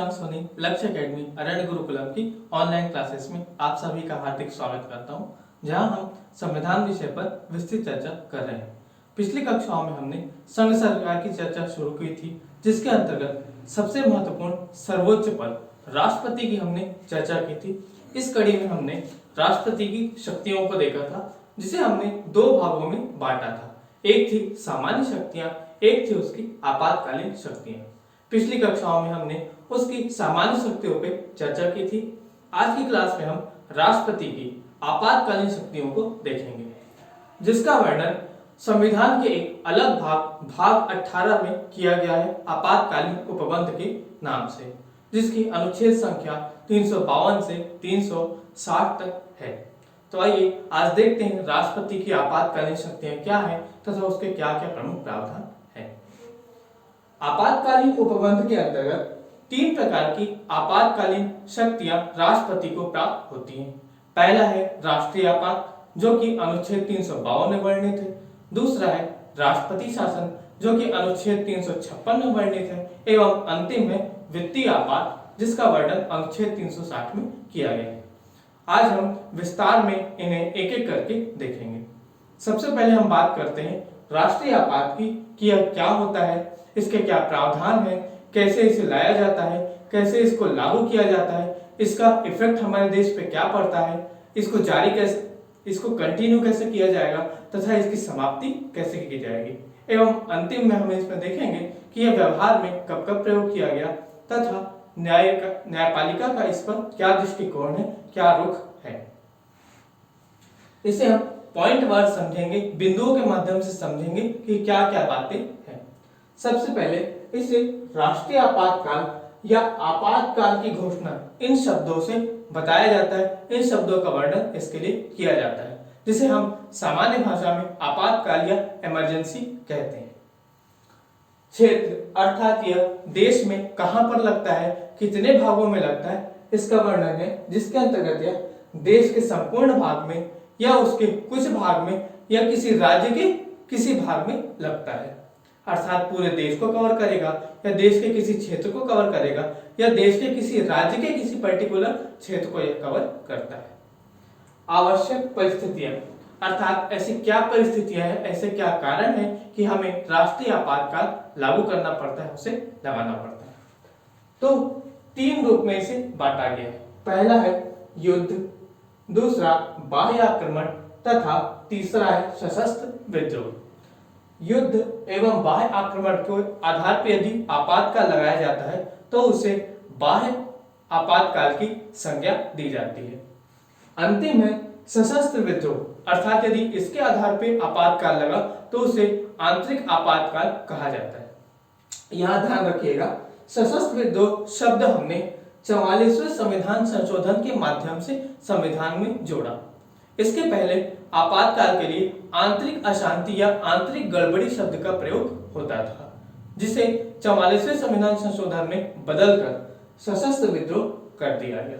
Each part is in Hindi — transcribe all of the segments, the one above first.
नमस्कार सोनी लक्ष्य एकेडमी अरण्य गुरुकुलम की ऑनलाइन क्लासेस में आप सभी का हार्दिक स्वागत करता हूं, जहां हम संविधान विषय पर विस्तृत चर्चा कर रहे हैं। पिछली कक्षाओं में हमने संघ सरकार की चर्चा शुरू की थी, जिसके अंतर्गत सबसे महत्वपूर्ण सर्वोच्च पद राष्ट्रपति की हमने चर्चा की थी। इस कड़ी में हमने राष्ट्रपति की शक्तियों को देखा था, जिसे हमने दो भागों में बांटा था। एक थी सामान्य शक्तियां, एक थी उसकी आपातकालीन शक्तियां। पिछली कक्षाओं में हमने उसकी सामान्य शक्तियों पे चर्चा की थी। आज की क्लास में हम राष्ट्रपति की आपातकालीन शक्तियों को देखेंगे, जिसका वर्णन संविधान के एक अलग भाग 18 में किया गया है, आपातकालीन उपबंध के नाम से, जिसकी अनुच्छेद संख्या 352 से 360 तक है। तो आइए आज देखते हैं राष्ट्रपति की आपातकालीन शक्तियां क्या हैं तथा उसके क्या क्या प्रमुख प्रावधान हैं। आपातकालीन उपबंध के अंतर्गत 3 प्रकार की आपातकालीन शक्तियां राष्ट्रपति को प्राप्त होती हैं। पहला है राष्ट्रीय आपात, जो कि अनुच्छेद 352 में वर्णित है। दूसरा है राष्ट्रपति शासन, जो कि अनुच्छेद 356 में वर्णित है। एवं अंतिम है वित्तीय आपात, जिसका वर्णन अनुच्छेद 360 में किया गया है। आज हम विस्तार में इन्हें एक एक करके देखेंगे। सबसे पहले हम बात करते हैं राष्ट्रीय आपात की कि यह क्या होता है, इसके क्या प्रावधान है, कैसे इसे लाया जाता है, कैसे इसको लागू किया जाता है, इसका इफेक्ट हमारे देश पे क्या पड़ता है, इसको जारी कैसे, इसको कंटिन्यू कैसे किया जाएगा तथा इसकी समाप्ति कैसे की जाएगी। एवं अंतिम में हम इसमें देखेंगे कि यह व्यवहार में कब कब प्रयोग किया गया तथा न्यायपालिका का इस पर क्या दृष्टिकोण है, क्या रुख है। इसे हम पॉइंट वार समझेंगे, बिंदुओं के माध्यम से समझेंगे कि क्या क्या बातें हैं। सबसे पहले इसे राष्ट्रीय आपातकाल या आपातकाल की घोषणा इन शब्दों से बताया जाता है। इन शब्दों का वर्णन इसके लिए किया जाता है, जिसे हम सामान्य भाषा में आपातकाल या इमरजेंसी कहते हैं। क्षेत्र अर्थात यह देश में कहां पर लगता है, कितने भागों में लगता है, इसका वर्णन है, जिसके अंतर्गत यह देश के संपूर्ण भाग में या उसके कुछ भाग में या किसी राज्य के किसी भाग में लगता है। अर्थात पूरे देश को कवर करेगा या देश के किसी क्षेत्र को कवर करेगा या देश के किसी राज्य के किसी पर्टिकुलर क्षेत्र को यह कवर करता है। आवश्यक परिस्थितियां अर्थात ऐसी क्या परिस्थितियां हैं, ऐसे क्या कारण है कि हमें राष्ट्रीय आपातकाल लागू करना पड़ता है, उसे लगाना पड़ता है। तो 3 रूप में इसे बांटा गया है। पहला है युद्ध, दूसरा बाह्य आक्रमण तथा तीसरा है सशस्त्र विद्रोह। युद्ध एवं बाह्य आक्रमण के आधार पर यदि आपातकाल लगाया जाता है तो उसे बाह्य आपातकाल की संज्ञा दी जाती है। अंतिम है सशस्त्र विद्रोह, अर्थात यदि इसके आधार पर आपातकाल लगा तो उसे आंतरिक आपातकाल कहा जाता है। यहां ध्यान रखिएगा, सशस्त्र विद्रोह शब्द हमने 44वें संविधान संशोधन के माध्यम से संविधान में जोड़ा। इसके पहले आपातकाल के लिए आंतरिक अशांति या आंतरिक गड़बड़ी शब्द का प्रयोग होता था, जिसे 44वें संविधान संशोधन में बदलकर सशस्त्र विद्रोह कर दिया गया।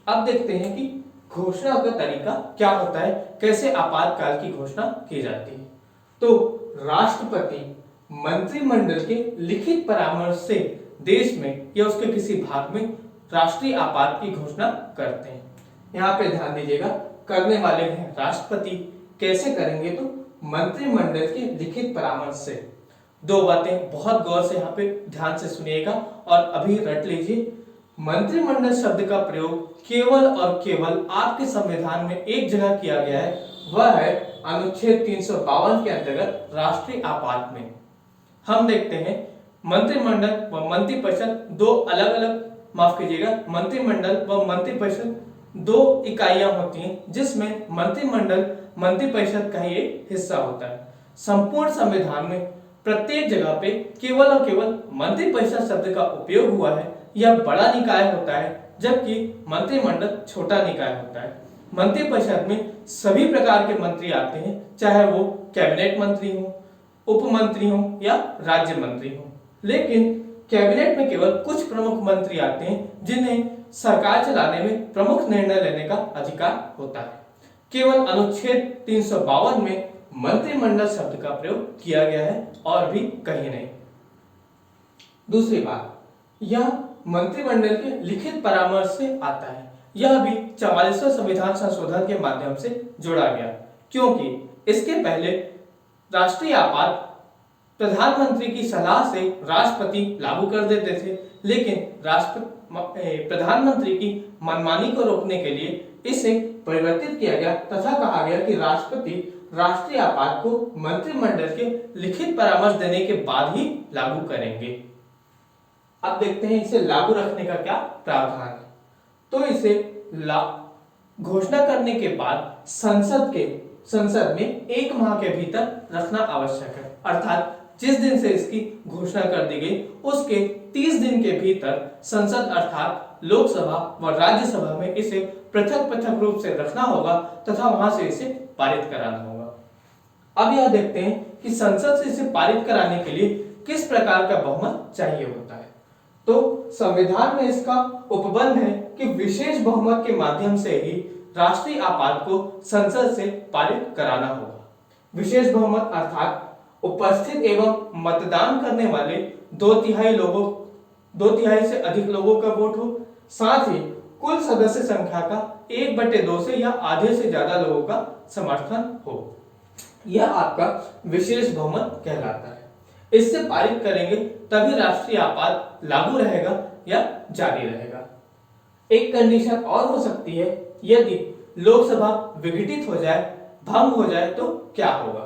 अब देखते हैं कि घोषणा का तरीका क्या होता है, कैसे आपातकाल की घोषणा की जाती है। तो राष्ट्रपति मंत्रिमंडल के लिखित परामर्श से देश में या उसके किसी भाग में राष्ट्रीय आपात की घोषणा करते हैं। यहाँ पे ध्यान दीजिएगा, करने वाले हैं राष्ट्रपति। कैसे करेंगे? तो मंत्रिमंडल के लिखित परामर्श से। 2 बातें बहुत गौर से यहाँ पे ध्यान से सुनिएगा और अभी रट लीजिए। मंत्रिमंडल शब्द का प्रयोग केवल और केवल आपके संविधान में एक जगह किया गया है, वह है अनुच्छेद 352 के अंतर्गत राष्ट्रीय आपात में। हम देखते हैं मंत्रिमंडल व मंत्रिपरिषद 2 अलग अलग, माफ कीजिएगा, मंत्रिमंडल व मंत्रिपरिषद 2 इकाइयां होती हैं, जिसमें मंत्रिमंडल मंत्रिपरिषद का ही एक हिस्सा होता है। संपूर्ण संविधान में प्रत्येक जगह पे केवल और केवल मंत्रिपरिषद शब्द का उपयोग हुआ है। यह बड़ा निकाय होता है, जबकि मंत्रिमंडल छोटा निकाय होता है। मंत्रिपरिषद में सभी प्रकार के मंत्री आते हैं, चाहे वो कैबिनेट मंत्री हो, उप मंत्री हो या राज्य मंत्री हो। लेकिन कैबिनेट में केवल कुछ प्रमुख मंत्री आते हैं, जिन्हें सरकार चलाने में प्रमुख निर्णय लेने का अधिकार होता है। केवल अनुच्छेद 352 में मंत्रिमंडल शब्द का प्रयोग किया गया है और भी कहीं नहीं। दूसरी बात, यह मंत्रिमंडल के लिखित परामर्श से आता है। यह भी 44वें संविधान संशोधन के माध्यम से जोड़ा गया, क्योंकि इसके पहले राष्ट्रीय आपात प्रधानमंत्री की सलाह से राष्ट्रपति लागू कर देते थे, लेकिन प्रधानमंत्री की मनमानी को रोकने के लिए इसे परिवर्तित किया गया तथा कहा गया कि राष्ट्रपति राष्ट्रीय आपात को मंत्रिमंडल के लिखित परामर्श देने के बाद ही लागू करेंगे। अब देखते हैं इसे लागू रखने का क्या प्रावधान है। तो इसे घोषणा करने के बाद संसद में 1 माह के भीतर रखना आवश्यक है, अर्थात जिस दिन से इसकी घोषणा कर दी गई उसके 30 दिन के भीतर संसद अर्थात लोकसभा व राज्यसभा में इसे पृथक पृथक रूप से रखना होगा तथा वहां से इसे पारित कराना होगा। अब यह देखते हैं कि संसद से इसे पारित कराने के लिए किस प्रकार का बहुमत चाहिए होता है। तो संविधान में इसका उपबंध है कि विशेष बहुमत के माध्यम से ही राष्ट्रीय आपात को संसद से पारित कराना होगा। विशेष बहुमत अर्थात उपस्थित एवं मतदान करने वाले 2/3 से अधिक लोगों का वोट हो, साथ ही कुल सदस्य संख्या का 1/2 से या आधे से ज्यादा लोगों का समर्थन हो, यह आपका विशेष बहुमत कहलाता है। इससे पारित करेंगे तभी राष्ट्रीय आपात लागू रहेगा या जारी रहेगा। एक कंडीशन और हो सकती है, यदि लोकसभा विघटित हो जाए, भंग हो जाए तो क्या होगा।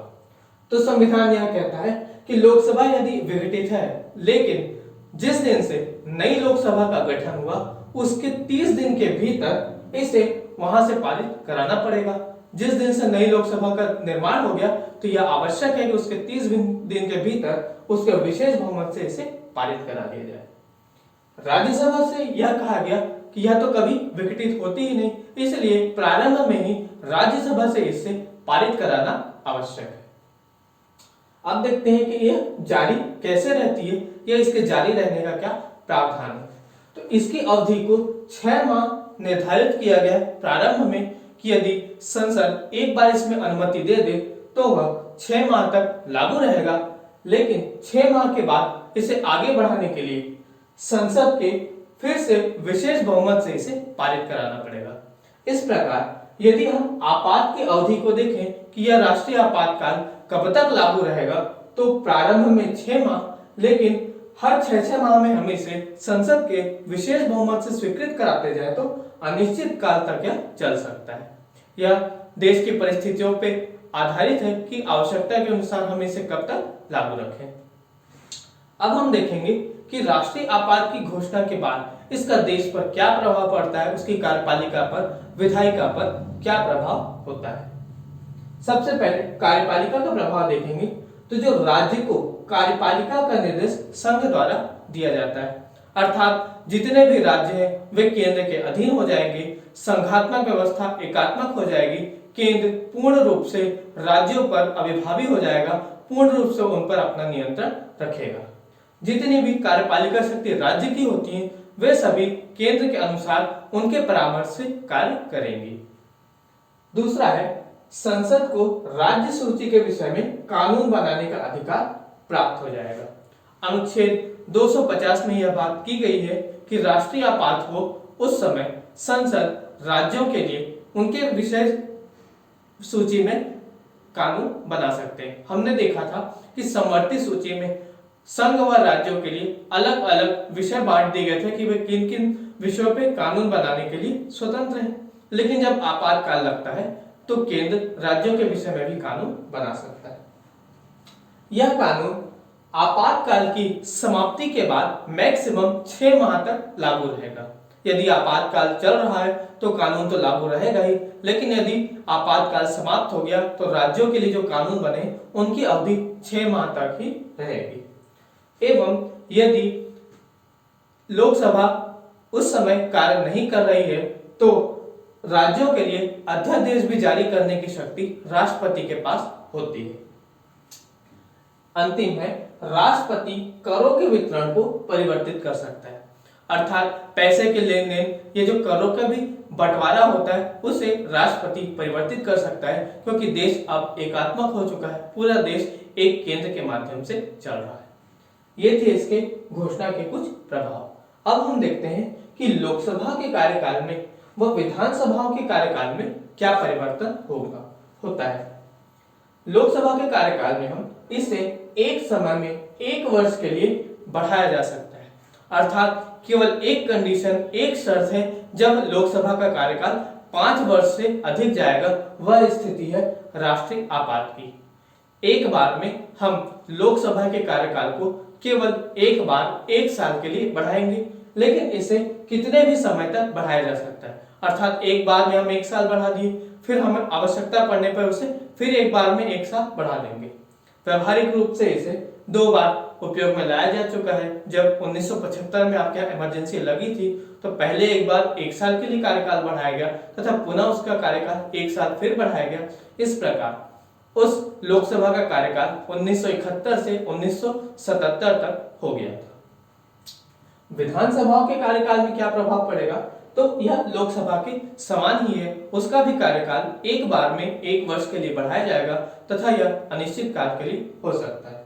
तो संविधान यह कहता है कि लोकसभा यदि विघटित है लेकिन जिस दिन से नई लोकसभा का गठन हुआ उसके 30 दिन के भीतर इसे वहां से पारित कराना पड़ेगा। जिस दिन से नई लोकसभा का निर्माण हो गया तो यह आवश्यक है कि उसके 30 दिन के भीतर उसके विशेष बहुमत से इसे पारित करा दिया जाए। राज्यसभा से यह कहा गया कि यह तो कभी विघटित होती ही नहीं, इसलिए प्रारंभ में ही राज्यसभा से इसे पारित कराना आवश्यक है। अब देखते हैं कि यह जारी कैसे रहती है या इसके जारी रहने का क्या प्रावधान है। तो इसकी अवधि को 6 माह निर्धारित किया गया प्रारंभ में कि यदि संसद एक बार इसमें अनुमति दे दे तो वह 6 माह तक लागू रहेगा, लेकिन 6 माह के बाद इसे आगे बढ़ाने के लिए संसद के फिर से विशेष बहुमत से इसे पारित कराना पड़ेगा। इस प्रकार यदि हम आपात की अवधि को देखें कि यह राष्ट्रीय आपातकाल कब तक लागू रहेगा, तो प्रारंभ में 6 माह, लेकिन हर 6 माह में हम इसे संसद के विशेष बहुमत से स्वीकृत कराते जाए तो अनिश्चित काल तक यह चल सकता है। यह देश की परिस्थितियों पे आधारित है कि आवश्यकता के अनुसार हम इसे कब तक लागू रखें। अब हम देखेंगे कि राष्ट्रीय आपात की घोषणा के बाद इसका देश पर क्या प्रभाव पड़ता है, उसकी कार्यपालिका पर, विधायिका पर क्या प्रभाव होता है। सबसे पहले कार्यपालिका का प्रभाव देखेंगे तो जो राज्य को कार्यपालिका का निर्देश संघ द्वारा दिया जाता है, अर्थात जितने भी राज्य हैं वे केंद्र के अधीन हो जाएंगे, संघात्मक व्यवस्था एकात्मक हो जाएगी, केंद्र पूर्ण रूप से राज्यों पर अभिभावी हो जाएगा, पूर्ण रूप से उन पर अपना नियंत्रण रखेगा। जितनी भी कार्यपालिका शक्ति राज्य की होती हैं वे सभी केंद्र के अनुसार उनके परामर्श से कार्य करेंगी। दूसरा है संसद को राज्य सूची के विषय में कानून बनाने का अधिकार प्राप्त हो जाएगा। अनुच्छेद 250 में यह बात की गई है कि राष्ट्रीय आपात हो उस समय संसद राज्यों के लिए उनके विषय सूची में कानून बना सकते हैं। हमने देखा था कि समवर्ती सूची में संघ व राज्यों के लिए अलग अलग विषय बांट दिए गए थे कि वे किन किन विषयों पे कानून बनाने के लिए स्वतंत्र हैं, लेकिन जब आपातकाल लगता है तो केंद्र राज्यों के विषय में भी कानून बना सकता है। यह कानून आपातकाल की समाप्ति के बाद मैक्सिमम 6 माह तक लागू रहेगा। यदि आपातकाल चल रहा है तो कानून तो लागू रहेगा ही, लेकिन यदि आपातकाल समाप्त हो गया तो राज्यों के लिए जो कानून बने उनकी अवधि 6 माह तक ही रहेगी। एवं यदि लोकसभा उस समय कार्य नहीं कर रही है तो राज्यों के लिए अध्यादेश भी जारी करने की शक्ति राष्ट्रपति के पास होती है। अंतिम है राष्ट्रपति करों के वितरण को परिवर्तित कर सकता है, अर्थात पैसे के लेन देन, ये जो करों का भी बंटवारा होता है उसे राष्ट्रपति परिवर्तित कर सकता है, क्योंकि देश अब एकात्मक हो चुका है, पूरा देश एक केंद्र के माध्यम से चल रहा है। ये थे इसके घोषणा के कुछ प्रभाव। अब हम देखते हैं कि लोकसभा के कार्यकाल में व विधानसभाओं के कार्यकाल में क्या परिवर्तन होता है। लोकसभा के कार्यकाल में हम इसे एक समय में 1 वर्ष के लिए बढ़ाया जा सकता है, अर्थात केवल एक कंडीशन, एक शर्त है, जब लोकसभा का कार्यकाल 5 वर्ष से अधिक जाएगा, वह स्थिति है राष्ट्रीय आपात की। एक बार में हम लोकसभा के कार्यकाल को केवल एक बार 1 साल के लिए बढ़ाएंगे, लेकिन इसे कितने भी समय तक बढ़ाया जा सकता है, अर्थात एक बार में हम 1 साल बढ़ा दिए, फिर हमें आवश्यकता पड़ने पर उसे फिर एक बार में 1 साल बढ़ा देंगे। व्यवहारिक रूप से इसे 2 बार उपयोग में लाया जा चुका है। जब 1975 में आपके यहाँ इमरजेंसी लगी थी तो पहले एक बार 1 साल के लिए कार्यकाल बढ़ाया गया तथा पुनः उसका कार्यकाल 1 साल फिर बढ़ाया गया। इस प्रकार उस लोकसभा का कार्यकाल 1971 से 1977 तक हो गया था। विधानसभाओं के कार्यकाल में क्या प्रभाव पड़ेगा, तो यह लोकसभा के समान ही है, उसका भी कार्यकाल एक बार में 1 वर्ष के लिए बढ़ाया जाएगा तथा यह अनिश्चित काल के लिए हो सकता है।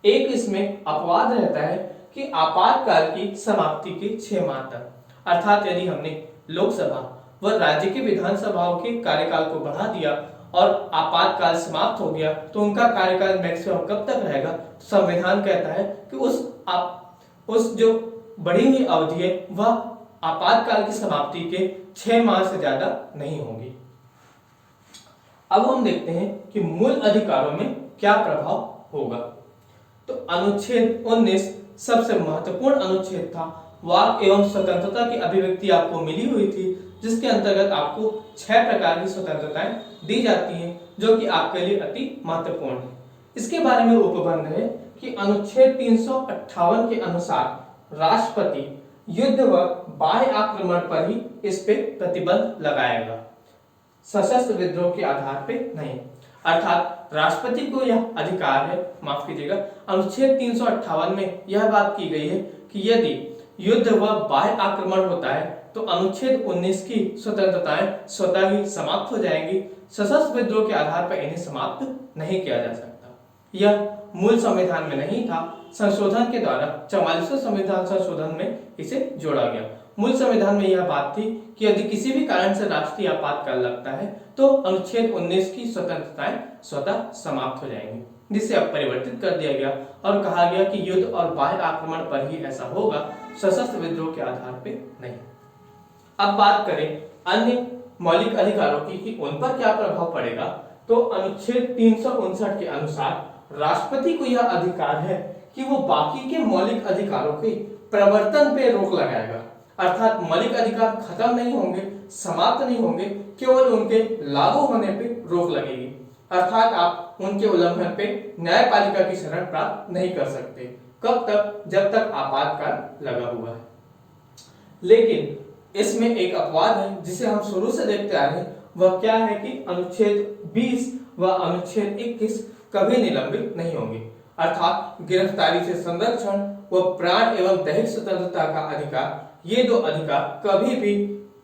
एक इसमें अपवाद रहता है कि आपातकाल की समाप्ति के 6 माह तक, अर्थात यदि हमने लोकसभा व राज्य की विधानसभाओं के कार्यकाल को बढ़ा दिया और आपातकाल समाप्त हो गया तो उनका कार्यकाल मैक्सिमम कब तक रहेगा। संविधान कहता है कि उस जो बढ़ी हुई अवधि है वह आपातकाल की समाप्ति के 6 माह से ज्यादा नहीं होगी। अब हम देखते हैं कि मूल अधिकारों में क्या प्रभाव होगा। तो अनुच्छेद 19 सबसे महत्वपूर्ण अनुच्छेद था। वाक एवं स्वतंत्रता की अभिव्यक्ति आपको मिली हुई थी, जिसके अंतर्गत आपको 6 प्रकार की स्वतंत्रताएं दी जाती हैं, जो कि आपके लिए अति महत्वपूर्ण है। इसके बारे में उपबंध है कि अनुच्छेद 358 के अनुसार राष्ट्रपति युद्ध व बाह्य आक्रमण पर ही इस पे प्रतिबंध लगाएगा, सशस्त्र विद्रोह के आधार पे नहीं। अर्थात राष्ट्रपति को यह अधिकार है, माफ कीजिएगा, अनुच्छेद 358 में यह बात की गई है कि यदि युद्ध व बाह्य आक्रमण होता है तो अनुच्छेद 19 की स्वतंत्रताएं स्वतः ही समाप्त हो जाएंगी। सशस्त्र विद्रोह के आधार पर इन्हें समाप्त नहीं किया जा सकता। यह मूल संविधान में नहीं था, संशोधन के द्वारा 44वें संविधान संशोधन में इसे जोड़ा गया। मूल संविधान में यह बात थी कि यदि किसी भी कारण से राष्ट्रीय आपातकाल लगता है तो अनुच्छेद 19 की स्वतंत्रताएं स्वतः समाप्त हो जाएंगी, जिसे अब परिवर्तित कर दिया गया और कहा गया कि युद्ध और बाह्य आक्रमण पर ही ऐसा होगा, सशस्त्र विद्रोह के आधार पर नहीं। अब बात करें अन्य मौलिक अधिकारों की कि उन पर क्या प्रभाव पड़ेगा, तो अनुच्छेद 359 के अनुसार राष्ट्रपति को यह अधिकार है कि वो बाकी के मौलिक अधिकारों के प्रवर्तन पे रोक लगाएगा, अर्थात मौलिक अधिकार खत्म नहीं होंगे, समाप्त नहीं होंगे, केवल उनके लागू होने पे रोक लगेगी। अर्थात आप उनके उल्लंघन पे न्यायपालिका की शरण प्राप्त नहीं कर सकते। कब तक, जब तक आपातकाल लगा हुआ है। लेकिन इसमें एक अपवाद है जिसे हम शुरू से देखते आ रहे हैं, वह क्या है कि अनुच्छेद 20 व अनुच्छेद 21 कभी निलंबित नहीं होंगे, अर्थात गिरफ्तारी से संरक्षण व प्राण एवं दैहिक स्वतंत्रता का अधिकार, ये 2 अधिकार कभी भी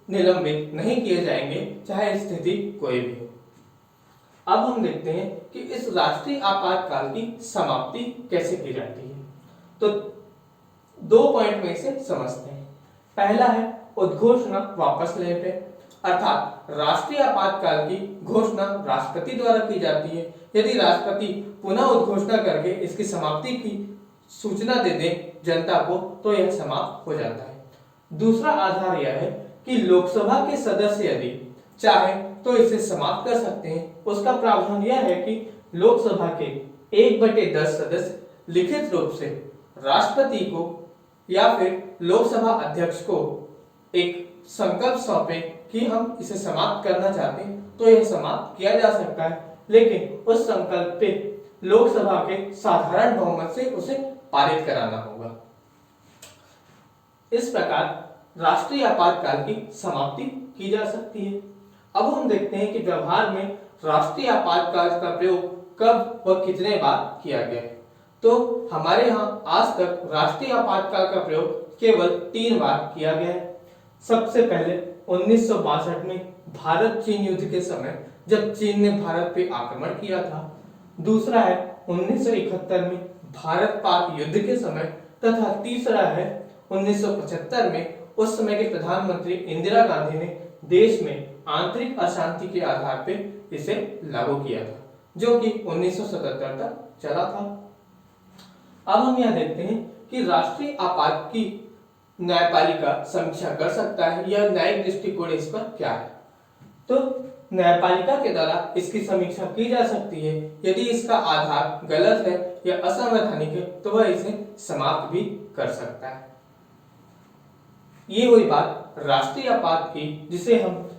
निलंबित नहीं किए जाएंगे, चाहे स्थिति कोई भी हो। अब हम देखते हैं कि इस राष्ट्रीय आपातकाल की समाप्ति कैसे की जाती है। तो 2 पॉइंट में इसे समझते हैं। पहला है उद्घोषणा वापस लेने पे, अर्थात राष्ट्रीय आपातकाल की घोषणा राष्ट्रपति द्वारा की जाती है। यदि राष्ट्रपति पुनः उद्घोषणा करके इसकी समाप्ति की सूचना दे दे जनता को तो यह समाप्त हो जाता है। दूसरा आधार यह है कि लोकसभा के सदस्य यदि चाहे तो इसे समाप्त कर सकते हैं। उसका प्रावधान यह है कि लोकसभा के 1/10 सदस्य लिखित रूप से राष्ट्रपति को या फिर लोकसभा अध्यक्ष को एक संकल्प सौंपे कि हम इसे समाप्त करना चाहते हैं, तो यह समाप्त किया जा सकता है, लेकिन उस संकल्प पे लोकसभा के साधारण बहुमत से उसे पारित कराना होगा। इस प्रकार राष्ट्रीय आपातकाल की समाप्ति की जा सकती है। अब हम देखते हैं कि व्यवहार में राष्ट्रीय आपातकाल का प्रयोग कब व कितने बार किया गया है। तो हमारे यहाँ आज तक राष्ट्रीय आपातकाल का प्रयोग केवल 3 बार किया गया है। सबसे पहले 1962 में भारत चीन युद्ध के समय, जब चीन ने भारत पे आक्रमण किया था। दूसरा है 1971 में भारत पाक युद्ध के समय, तथा तीसरा है 1975 में उस समय की प्रधानमंत्री इंदिरा गांधी ने देश में आंतरिक अशांति के आधार पे इसे लागू किया था, जो कि 1977 तक चला था। अब हम यह देखते हैं कि राष्ट्रीय आपात की न्यायपालिका समीक्षा कर सकता है या न्यायिक दृष्टिकोण इस पर क्या है। तो न्यायपालिका के द्वारा इसकी समीक्षा की जा सकती है। यदि इसका आधार गलत है या असंवैधानिक है तो वह इसे समाप्त भी कर सकता है। ये हुई बात राष्ट्रीय आपात की, जिसे हम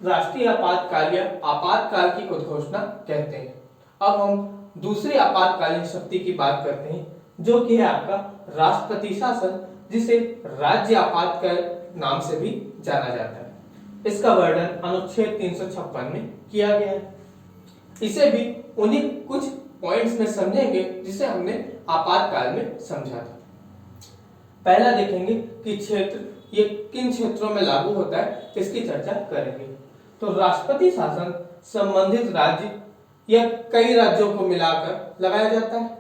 राष्ट्रीय आपातकाल या आपातकाल की उद्घोषणा कहते हैं। अब हम दूसरी आपातकालीन शक्ति की बात करते हैं, जो कि है आपका राष्ट्रपति शासन, जिसे राज्य आपातकाल नाम से भी जाना जाता है। इसका वर्णन अनुच्छेद 356 में किया गया है। इसे भी उन्हीं कुछ पॉइंट्स में समझेंगे जिसे हमने आपातकाल में समझा था। पहला देखेंगे कि क्षेत्र ये किन क्षेत्रों में लागू होता है, इसकी चर्चा करेंगे। तो राष्ट्रपति शासन संबंधित राज्य या कई राज्यों को मिलाकर लगाया जाता है।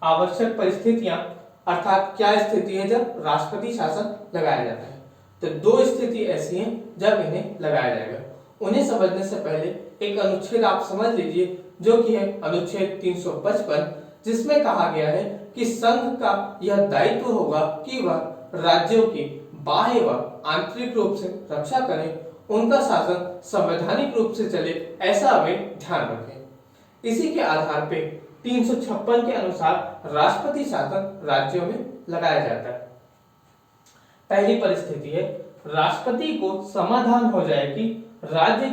आवश्यक परिस्थितियां अर्थात क्या स्थिति है जब राष्ट्रपति शासन लगाया जाता है, तो दो स्थिति ऐसी हैं जब इन्हें लगाया जाएगा। उन्हें समझने से पहले एक अनुच्छेद आप समझ लीजिए, जो कि है अनुच्छेद 355, जिसमें कहा गया है कि संघ का यह दायित्व होगा कि वह राज्यों की बाह्य व आंतरिक रूप से रक्षा करें, उनका शासन संवैधानिक रूप से चले, ऐसा वे ध्यान रखें। इसी के आधार पे 356 के अनुसार राष्ट्रपति शासन राज्यों में लगाया जाता है। पहली परिस्थिति है, राष्ट्रपति को समाधान हो जाए कि राज्य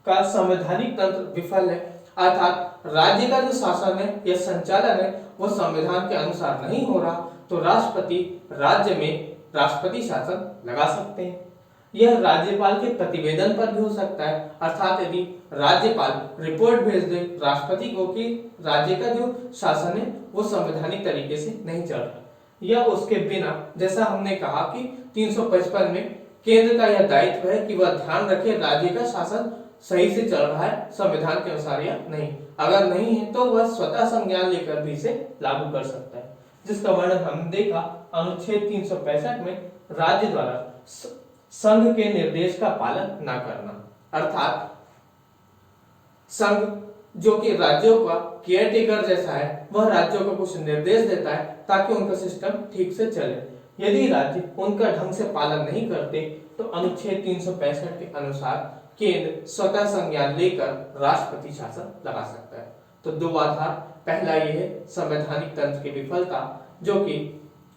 का संवैधानिक तंत्र विफल है, अर्थात राज्य का जो शासन है या संचालन है वो संविधान के अनुसार नहीं हो रहा, तो राष्ट्रपति राज्य में राष्ट्रपति शासन लगा सकते हैं। यह राज्यपाल के प्रतिवेदन पर भी हो सकता है, अर्थात यदि राज्यपाल रिपोर्ट भेज दे राष्ट्रपति को कि राज्य का जो शासन है वो संवैधानिक तरीके से नहीं चल रहा, या उसके बिना, जैसा हमने कहा कि 355 में केंद्र का यह दायित्व है कि वह ध्यान रखे राज्य का शासन सही से चल रहा है संविधान के अनुसार या नहीं। अगर नहीं है तो वह स्वतः संज्ञान लेकर भी इसे लागू कर सकता है, जिसका वर्णन हमने देखा अनुच्छेद 365 में राज्य द्वारा संघ के निर्देश का पालन न करना, अर्थात संघ जो कि राज्यों का केयर टेकर जैसा है, वह राज्यों को कुछ निर्देश देता है ताकि उनका सिस्टम ठीक से चले। यदि राज्य उनका ढंग से पालन नहीं करते तो अनुच्छेद 365 के अनुसार केंद्र स्वतः संज्ञान लेकर राष्ट्रपति शासन लगा सकता है। तो दो आधार, पहला ये है संवैधानिक तंत्र की विफलता, जो कि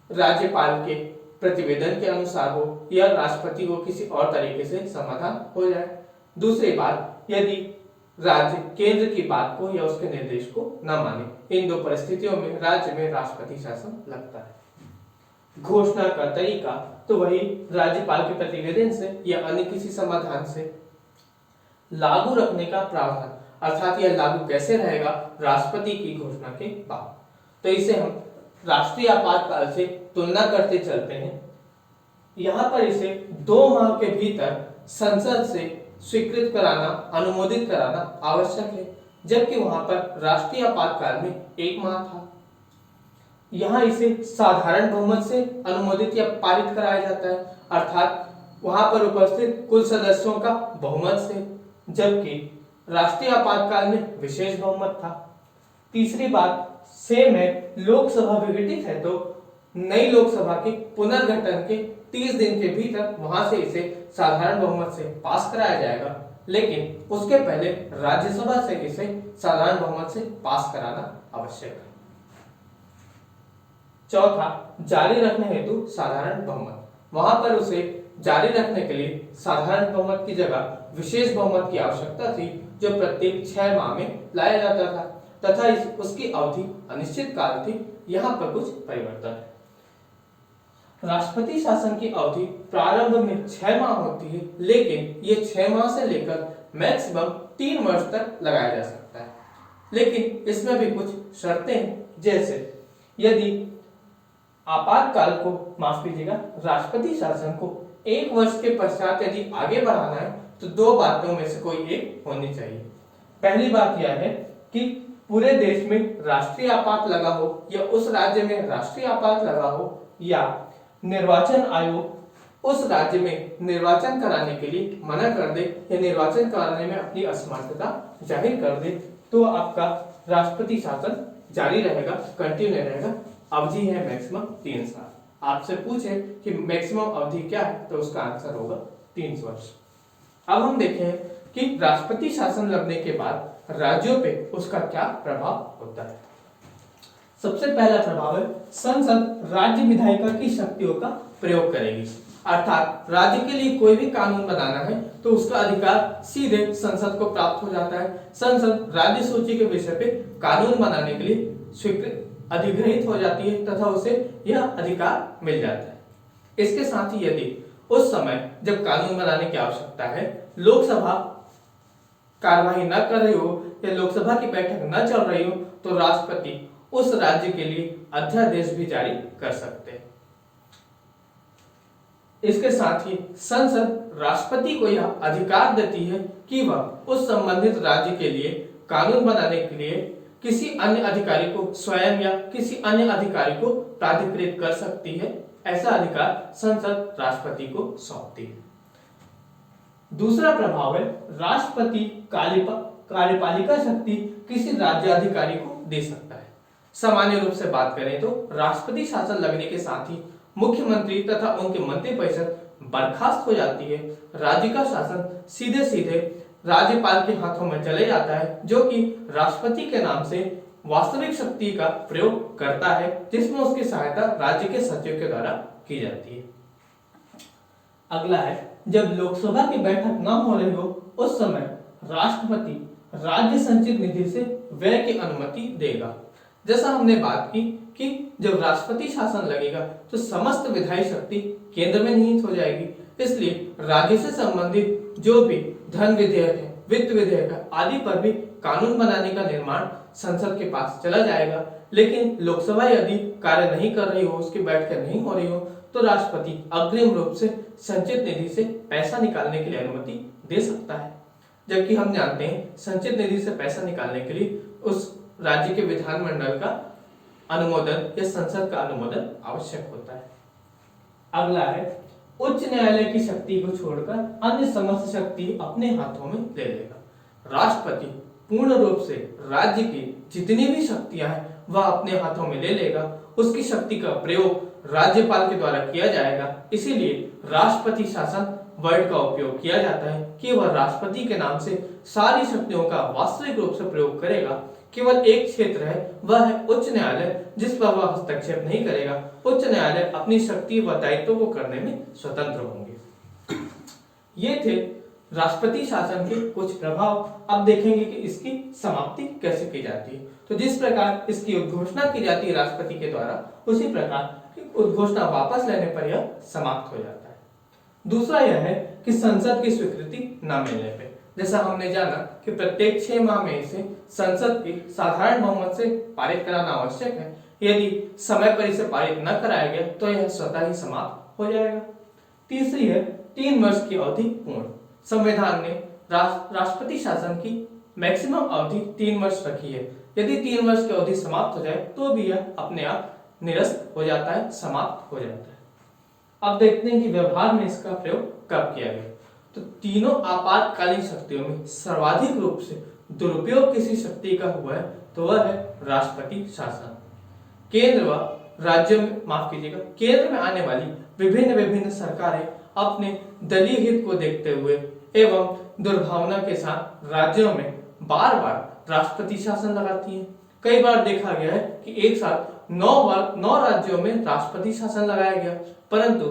राज्यपाल के प्रतिवेदन के अनुसार हो या राष्ट्रपति को किसी और तरीके से समाधान हो जाए। दूसरी बात, यदि राज्य केंद्र की बात को या उसके निर्देश को न माने। इन दो परिस्थितियों में राज्य में राष्ट्रपति शासन लगता है। घोषणा का तरीका तो वही राज्यपाल के प्रतिवेदन से या अन्य किसी समाधान से। लागू रखने का प्रावधान, अर्थात यह लागू कैसे रहेगा राष्ट्रपति की घोषणा के बाद, तो इसे हम राष्ट्रीय आपातकाल से तुलना करते चलते हैं। यहाँ पर इसे 2 माह के भीतर संसद से स्वीकृत कराना, अनुमोदित कराना आवश्यक है, जबकि वहां पर राष्ट्रीय आपातकाल में 1 माह था। यहाँ इसे साधारण बहुमत से अनुमोदित या पारित कराया जाता है, अर्थात वहां पर उपस्थित कुल सदस्यों का बहुमत से, जबकि राष्ट्रीय आपातकाल में विशेष बहुमत था। तीसरी बात सेम है, लोकसभा विघटित है तो नई लोकसभा के पुनर्गठन के 30 दिन के भीतर वहां से इसे साधारण बहुमत से पास कराया जाएगा, लेकिन उसके पहले राज्यसभा से इसे साधारण बहुमत से पास कराना आवश्यक है। चौथा, जारी रखने हेतु साधारण बहुमत, वहां पर उसे जारी रखने के लिए साधारण बहुमत की जगह विशेष बहुमत की आवश्यकता थी, जो प्रत्येक 6 माह में लाया जाता था तथा उसकी अवधि अनिश्चित काल थी। यहाँ पर कुछ परिवर्तन है। राष्ट्रपति शासन की अवधि प्रारंभ में 6 माह होती है, लेकिन ये 6 माह से लेकर मैक्सिमम 3 वर्ष तक लगाया जा सकता है, लेकिन इसमें भी कुछ शर्तें हैं, जैसे यदि आपातकाल को, माफ कीजिएगा, राष्ट्रपति शासन को 1 वर्ष के पश्चात यदि आगे बढ़ाना है तो 2 बातों में से कोई एक होनी चाहिए। पहली बात यह है कि पूरे देश में राष्ट्रीय आपात लगा हो या उस राज्य में राष्ट्रीय आपात लगा हो, या निर्वाचन आयोग उस राज्य में निर्वाचन कराने के लिए मना कर दे या निर्वाचन कराने में अपनी असमर्थता जाहिर कर दे, तो आपका राष्ट्रपति शासन जारी रहेगा, कंटिन्यू रहेगा। अवधि है मैक्सिमम 3 साल। आपसे पूछे कि मैक्सिमम अवधि क्या है, तो उसका आंसर होगा 3 वर्ष। अब हम देखें कि राष्ट्रपति शासन लगने के बाद राज्यों पे उसका क्या प्रभाव होता है। सबसे पहला प्रभाव है संसद राज्य विधायिका की शक्तियों का प्रयोग करेगी, अर्थात राज्य के लिए कोई भी कानून बनाना है तो उसका अधिकार सीधे संसद को प्राप्त हो जाता है। संसद राज्य सूची के विषय पे कानून बनाने के लिए स्वीकृत अधिग्रहित हो जाती है तथा उसे यह अधिकार मिल जाता है। इसके साथ ही यदि उस समय जब कानून बनाने की आवश्यकता है, लोकसभा कार्यवाही न कर रही हो या लोकसभा की बैठक न चल रही हो, तो राष्ट्रपति उस राज्य के लिए अध्यादेश भी जारी कर सकते हैं। इसके साथ ही संसद राष्ट्रपति को यह अधिकार देती है कि वह उस संबंधित राज्य के लिए कानून बनाने के लिए किसी अन्य अधिकारी को स्वयं या किसी अन्य अधिकारी को प्राधिकृत कर सकती है। ऐसा अधिकार संसद राष्ट्रपति को सौंपती है। दूसरा प्रभाव है राष्ट्रपति कार्यपालिका शक्ति किसी राज्याधिकारी को दे सकता है। सामान्य रूप से बात करें तो राष्ट्रपति शासन लगने के साथ ही मुख्यमंत्री तथा उनके मंत्रिपरिषद बर्खास्त हो जाती है। राज्य का शासन सीधे सीधे राज्यपाल के हाथों में चले जाता है, जो कि राष्ट्रपति के नाम से वास्तविक शक्ति का प्रयोग करता है, जिसमें उसकी सहायता राज्य के सचिव के द्वारा की जाती है। अगला है जब लोकसभा की बैठक न हो रही हो, उस समय राष्ट्रपति राज्य संचित निधि से व्यय की अनुमति देगा। जैसा हमने बात की कि जब राष्ट्रपति शासन लगेगा तो समस्त विधायी शक्ति केंद्र में निहित हो जाएगी, इसलिए राज्य से संबंधित जो भी धन विधेयक है, वित्त विधेयक है आदि पर भी कानून बनाने का निर्माण संसद के पास चला जाएगा। लेकिन लोकसभा यदि कार्य नहीं कर रही हो, उसकी बैठक नहीं हो रही हो, तो राष्ट्रपति अग्रिम रूप से संचित निधि से पैसा निकालने के लिए अनुमति दे सकता है। जबकि हम जानते हैं संचित निधि से पैसा निकालने के लिए उस राज्य के विधानमंडल का अनुमोदन या संसद का अनुमोदन आवश्यक होता है। अगला है उच्च न्यायालय की शक्ति को छोड़कर अन्य समस्त शक्ति अपने हाथों में ले लेगा। राष्ट्रपति पूर्ण रूप से राज्य की जितनी भी शक्तियां हैं वह अपने हाथों में ले लेगा। उसकी शक्ति का प्रयोग राज्यपाल के द्वारा किया जाएगा। इसीलिए राष्ट्रपति शासन वर्ड का उपयोग किया जाता है कि वह राष्ट्रपति के नाम से सारी शक्तियों का वास्तविक रूप से प्रयोग करेगा। केवल एक क्षेत्र है, वह है उच्च न्यायालय, जिस पर वह हस्तक्षेप नहीं करेगा। उच्च न्यायालय अपनी शक्ति व दायित्व को करने में स्वतंत्र होंगे। ये थे राष्ट्रपति शासन के कुछ प्रभाव। अब देखेंगे कि इसकी समाप्ति कैसे की जाती है। तो जिस प्रकार इसकी उद्घोषणा की जाती है राष्ट्रपति के द्वारा, उसी प्रकार उद्घोषणा वापस लेने पर यह समाप्त हो जाता है। दूसरा यह है कि संसद की स्वीकृति न मिलने पर, जैसा हमने जाना कि प्रत्येक 6 माह में इसे संसद के साधारण बहुमत से पारित कराना आवश्यक है। यदि समय पर इसे पारित न कराया गया तो यह स्वतः ही समाप्त हो जाएगा। तीसरी है 3 वर्ष की अवधि पूर्ण। संविधान ने राष्ट्रपति शासन की मैक्सिमम अवधि 3 वर्ष रखी है। यदि 3 वर्ष की अवधि समाप्त हो जाए तो भी यह अपने आप निरस्त हो जाता है, समाप्त हो जाता है। अब देखते हैं कि व्यवहार में इसका प्रयोग कब किया गया। तो तीनों आपातकालीन शक्तियों में सर्वाधिक रूप से दुरुपयोग किसी शक्ति का हुआ है तो वह है राष्ट्रपति शासन। केंद्र व राज्यों में, माफ कीजिएगा, केंद्र में आने वाली विभिन्न सरकारें अपने दलीय हित को देखते हुए एवं दुर्भावना के साथ राज्यों में बार बार राष्ट्रपति शासन लगाती है। कई बार देखा गया है कि एक साथ 9 राज्यों में राष्ट्रपति शासन लगाया गया, परंतु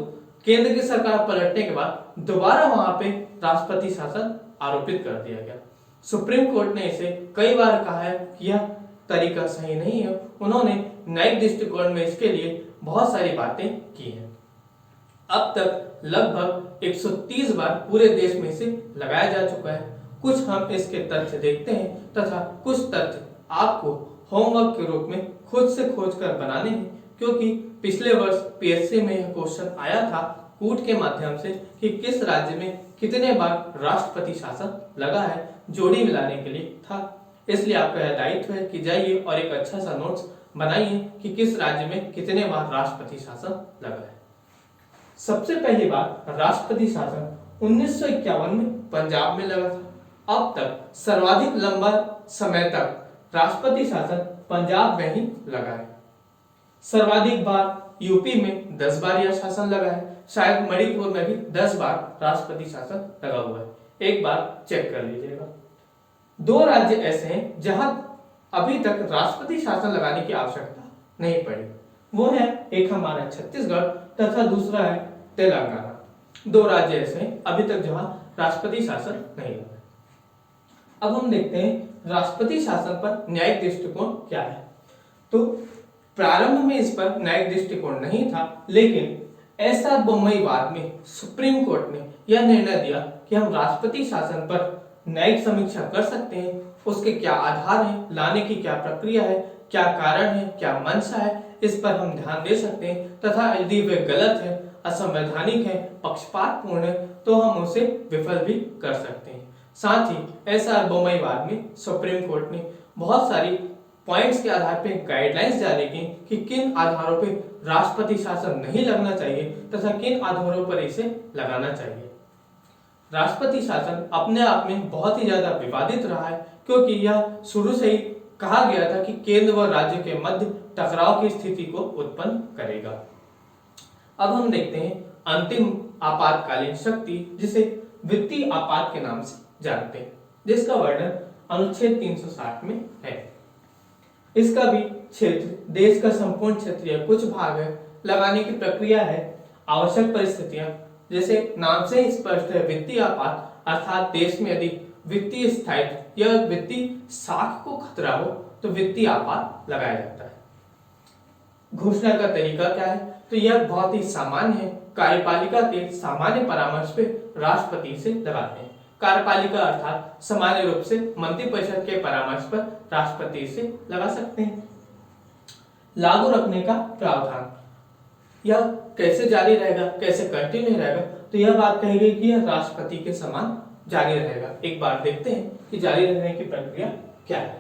केंद्र की सरकार पलटने के बाद दोबारा वहां पे राष्ट्रपति शासन आरोपित कर दिया गया। सुप्रीम कोर्ट ने इसे कई बार कहा है कि यह तरीका सही नहीं है। उन्होंने न्यायिक दृष्टिकोण में इसके लिए बहुत सारी बातें की हैं। अब तक लगभग 130 बार पूरे देश में इसे लगाया जा चुका है। कुछ हम इसके तथ्य देखते हैं तथा कुछ तथ्य आपको होमवर्क के रूप में खुद से खोजकर बनाने हैं, क्योंकि पिछले वर्ष पीएससी में यह क्वेश्चन आया था कूट के माध्यम से कि किस राज्य में कितने बार राष्ट्रपति शासन लगा है, जोड़ी मिलाने के लिए था। इसलिए आपका यह दायित्व है कि जाइए और एक अच्छा सा नोट्स बनाइए कि किस राज्य में कितने बार राष्ट्रपति शासन लगा है। सबसे पहली बार राष्ट्रपति शासन 1951 में पंजाब में लगा था। अब तक सर्वाधिक लंबा समय तक राष्ट्रपति शासन पंजाब में ही लगा है। सर्वाधिक बार यूपी में 10 बार यह शासन लगा है। शायद मणिपुर में भी 10 बार राष्ट्रपति शासन लगा हुआ है। एक बार चेक कर लीजिएगा। 2 राज्य ऐसे हैं जहां अभी तक राष्ट्रपति शासन लगाने की आवश्यकता नहीं पड़ी। वो है एक हमारा छत्तीसगढ़ तथा दूसरा है तेलंगाना। 2 राज्य ऐसे हैं अभी तक जहां राष्ट्रपति शासन नहीं लगा। अब हम देखते हैं राष्ट्रपति शासन पर न्यायिक दृष्टिकोण क्या है। तो प्रारंभ में इस पर न्यायिक दृष्टिकोण नहीं था, लेकिन एस.आर. बोम्मई बाद में सुप्रीम कोर्ट ने यह निर्णय दिया कि हम राष्ट्रपति शासन पर न्यायिक समीक्षा कर सकते हैं। उसके क्या आधार हैं, लाने की क्या प्रक्रिया है, क्या कारण है, क्या मंशा है, इस पर हम ध्यान दे सकते हैं तथा यदि वे गलत है, असंवैधानिक है, पक्षपातपूर्ण है तो हम उसे विफल भी कर सकते हैं। साथ ही एस.आर. बोम्मई बाद में सुप्रीम कोर्ट ने बहुत सारी पॉइंट्स के आधार पे गाइडलाइंस जारी की कि किन आधारों पे राष्ट्रपति शासन नहीं लगना चाहिए तथा किन आधारों पर इसे लगाना चाहिए। राष्ट्रपति शासन अपने आप में बहुत ही ज्यादा विवादित रहा है, क्योंकि यह शुरू से ही कहा गया था कि केंद्र व राज्य के मध्य टकराव की स्थिति को उत्पन्न करेगा। अब हम देखते हैं अंतिम आपातकालीन शक्ति, जिसे वित्तीय आपात के नाम से जानते हैं, जिसका वर्णन अनुच्छेद 360 में है। इसका भी क्षेत्र देश का संपूर्ण क्षेत्र या कुछ भाग है। लगाने की प्रक्रिया है आवश्यक परिस्थितियां, जैसे नाम से ही स्पष्ट है वित्तीय आपात, अर्थात देश में यदि वित्तीय स्थायित्व या वित्तीय साख को खतरा हो तो वित्तीय आपात लगाया जाता है। घोषणा का तरीका क्या है, तो यह बहुत ही सामान्य है। कार्यपालिका के सामान्य परामर्श पे राष्ट्रपति से लगाते हैं। कार्यपालिका अर्थात सामान्य रूप से मंत्रिपरिषद के परामर्श पर राष्ट्रपति से लगा सकते हैं। लागू रखने का प्रावधान, यह कैसे जारी रहेगा, कैसे कंटिन्यू रहेगा, तो यह बात कही गई कि यह राष्ट्रपति के समान जारी रहेगा। एक बार देखते हैं कि जारी रहने की प्रक्रिया क्या है।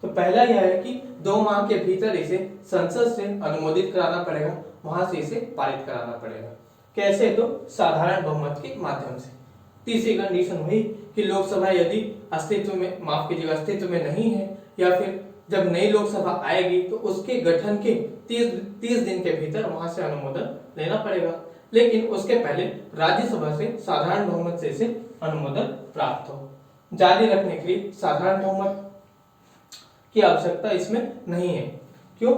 तो पहला यह है कि 2 माह के भीतर इसे संसद से अनुमोदित कराना पड़ेगा, वहां से इसे पारित कराना पड़ेगा। कैसे, तो साधारण बहुमत के माध्यम से। तीसरी कंडीशन हुई कि लोकसभा यदि अस्तित्व में नहीं है, या फिर जब नई लोकसभा आएगी तो उसके गठन के 30 दिन के भीतर वहां से अनुमोदन लेना पड़ेगा। लेकिन उसके पहले राज्यसभा से साधारण बहुमत से इसे अनुमोदन प्राप्त हो। जारी रखने के लिए साधारण बहुमत की आवश्यकता इसमें नहीं है। क्यों?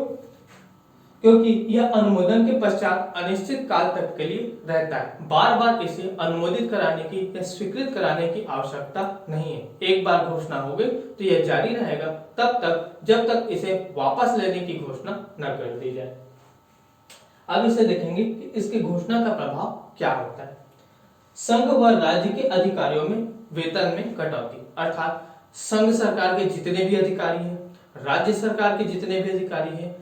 क्योंकि यह अनुमोदन के पश्चात अनिश्चित काल तक के लिए रहता है। बार बार इसे अनुमोदित कराने की या स्वीकृत कराने की आवश्यकता नहीं है। एक बार घोषणा हो गई तो यह जारी रहेगा तब तक जब तक इसे वापस लेने की घोषणा न कर दी जाए। अब इसे देखेंगे कि इसकी घोषणा का प्रभाव क्या होता है। संघ व राज्य के अधिकारियों में वेतन में कटौती, अर्थात संघ सरकार के जितने भी अधिकारी हैं, राज्य सरकार के जितने भी अधिकारी हैं,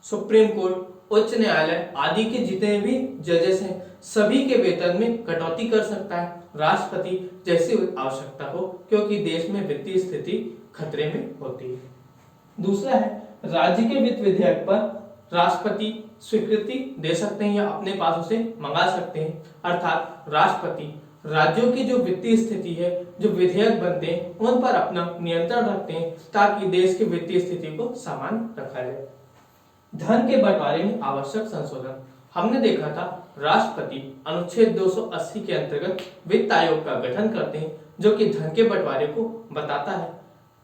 सुप्रीम कोर्ट, उच्च न्यायालय आदि के जितने भी जजेस हैं, सभी के वेतन में कटौती कर सकता है राष्ट्रपति जैसी आवश्यकता हो, क्योंकि देश में वित्तीय स्थिति खतरे में होती है। दूसरा है राज्य के वित्त विधेयक पर राष्ट्रपति स्वीकृति दे सकते हैं या अपने पास उसे मंगा सकते हैं, अर्थात राष्ट्रपति राज्यों की जो वित्तीय स्थिति है, जो विधेयक बनते हैं उन पर अपना नियंत्रण रखते हैं ताकि देश की वित्तीय स्थिति को सामान्य रखा जाए। धन के बंटवारे में आवश्यक संशोधन, हमने देखा था राष्ट्रपति अनुच्छेद 280 के अंतर्गत वित्त आयोग का गठन करते हैं जो कि धन के बंटवारे को बताता है,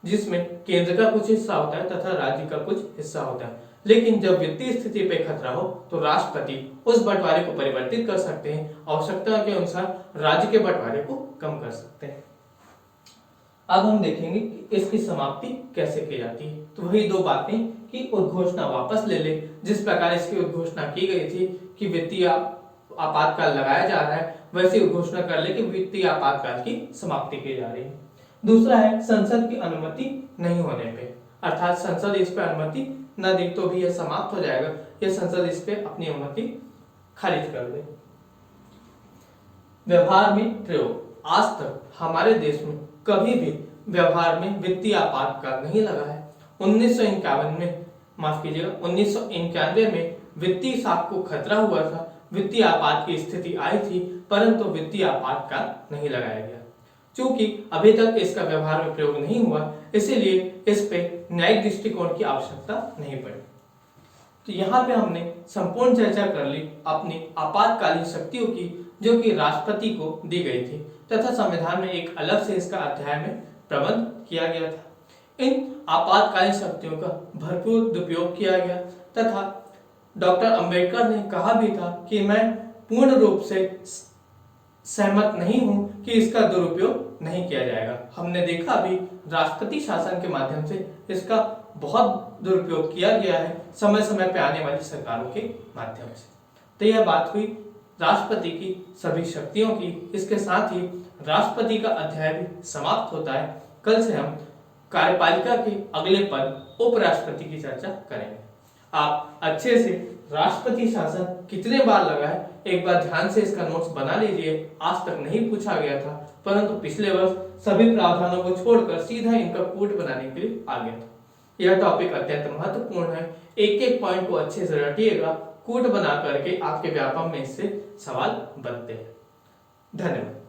जिसमें केंद्र का कुछ हिस्सा होता है तथा राज्य का कुछ हिस्सा होता है। लेकिन जब वित्तीय स्थिति पे खतरा हो तो राष्ट्रपति उस बंटवारे को परिवर्तित कर सकते हैं, आवश्यकता के अनुसार राज्य के बंटवारे को कम कर सकते हैं। अब हम देखेंगे कि इसकी समाप्ति कैसे की जाती है। तो वही 2 बातें कि उद्घोषणा वापस ले ले, जिस प्रकार इसकी उद्घोषणा की गई थी कि वित्तीय आपातकाल लगाया जा रहा है, वैसी उद्घोषणा कर ले कि वित्तीय आपातकाल की समाप्ति की जा रही है। दूसरा है संसद की अनुमति नहीं होने पे, अर्थात संसद इस पर अनुमति न दे तो भी यह समाप्त हो जाएगा, यह संसद इस पे अपनी अनुमति खारिज कर दे। व्यवहार में प्रयोग, आज तक हमारे देश में कभी भी व्यवहार में वित्तीय आपातकाल नहीं लगा है। 1991 में 1991 में वित्तीय साख को खतरा हुआ था, वित्तीय आपात की स्थिति आई थी, परंतु वित्तीय आपातकाल नहीं लगाया गया। चूंकि अभी तक इसका व्यवहार में प्रयोग नहीं हुआ, इसीलिए इस पे न्यायिक दृष्टिकोण की आवश्यकता नहीं पड़ी। तो यहाँ पे हमने संपूर्ण चर्चा कर ली अपनी आपातकालीन शक्तियों की, जो कि राष्ट्रपति को दी गई थी तथा संविधान में एक अलग से इसका अध्याय में प्रबंध किया गया था। इन आपातकालीन शक्तियों का भरपूर दुरुपयोग किया गया तथा डॉक्टर अंबेडकर ने कहा भी था कि मैं पूर्ण रूप से सहमत नहीं हूं कि इसका दुरुपयोग नहीं किया जाएगा। हमने देखा अभी राष्ट्रपति शासन के माध्यम से इसका बहुत दुरुपयोग किया गया है समय समय पे आने वाली सरकारों के माध्यम से। तो यह बात हुई राष्ट्रपति की सभी शक्तियों की। इसके साथ ही राष्ट्रपति का अध्याय भी समाप्त होता है। कल से हम कार्यपालिका के अगले पद उपराष्ट्रपति की चर्चा करेंगे। आप अच्छे से राष्ट्रपति शासन कितने बार लगा है एक बार ध्यान से इसका नोट्स बना लीजिए। आज तक नहीं पूछा गया था, परंतु पिछले वर्ष सभी प्रावधानों को छोड़कर सीधा इनका कूट बनाने के लिए आ गया था। यह टॉपिक अत्यंत महत्वपूर्ण है, एक एक पॉइंट को अच्छे से रटिएगा। कूट बना करके आपके व्यापम में इससे सवाल बनते हैं। धन्यवाद।